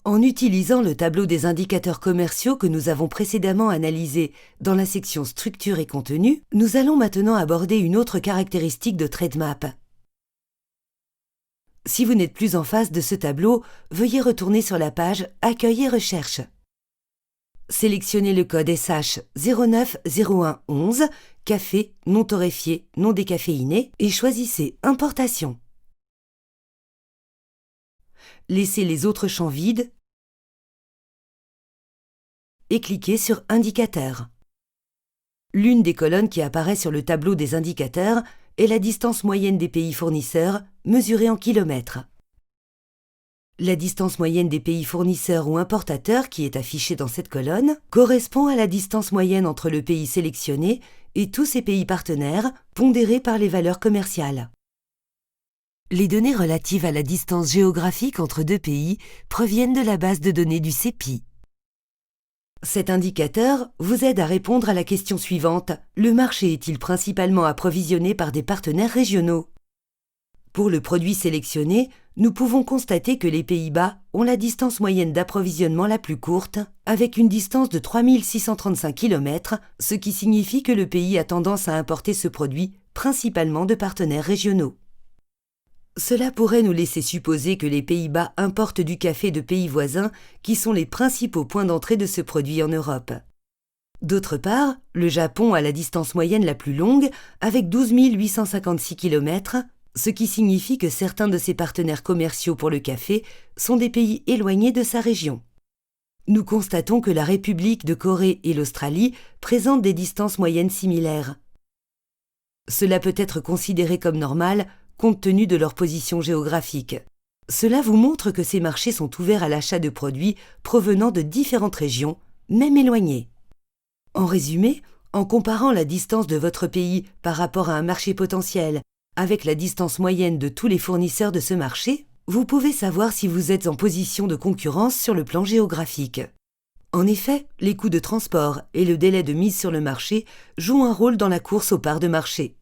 En utilisant le tableau des indicateurs commerciaux que nous avons précédemment analysé dans la section Structure et contenu, nous allons maintenant aborder une autre caractéristique de TradeMap. Si vous n'êtes plus en face de ce tableau, veuillez retourner sur la page Accueil et recherche. Sélectionnez le code SH 090111, café non torréfié, non décaféiné, et choisissez Importation. Laissez les autres champs vides et cliquez sur Indicateurs. L'une des colonnes qui apparaît sur le tableau des indicateurs est la distance moyenne des pays fournisseurs, mesurée en kilomètres. La distance moyenne des pays fournisseurs ou importateurs qui est affichée dans cette colonne correspond à la distance moyenne entre le pays sélectionné et tous ses pays partenaires, pondérée par les valeurs commerciales. Les données relatives à la distance géographique entre deux pays proviennent de la base de données du CEPI. Cet indicateur vous aide à répondre à la question suivante: le marché est-il principalement approvisionné par des partenaires régionaux? Pour le produit sélectionné, nous pouvons constater que les Pays-Bas ont la distance moyenne d'approvisionnement la plus courte, avec une distance de 3635 km, ce qui signifie que le pays a tendance à importer ce produit principalement de partenaires régionaux. Cela pourrait nous laisser supposer que les Pays-Bas importent du café de pays voisins qui sont les principaux points d'entrée de ce produit en Europe. D'autre part, le Japon a la distance moyenne la plus longue, avec 12 856 km, ce qui signifie que certains de ses partenaires commerciaux pour le café sont des pays éloignés de sa région. Nous constatons que la République de Corée et l'Australie présentent des distances moyennes similaires. Cela peut être considéré comme normal compte tenu de leur position géographique. Cela vous montre que ces marchés sont ouverts à l'achat de produits provenant de différentes régions, même éloignées. En résumé, en comparant la distance de votre pays par rapport à un marché potentiel avec la distance moyenne de tous les fournisseurs de ce marché, vous pouvez savoir si vous êtes en position de concurrence sur le plan géographique. En effet, les coûts de transport et le délai de mise sur le marché jouent un rôle dans la course aux parts de marché.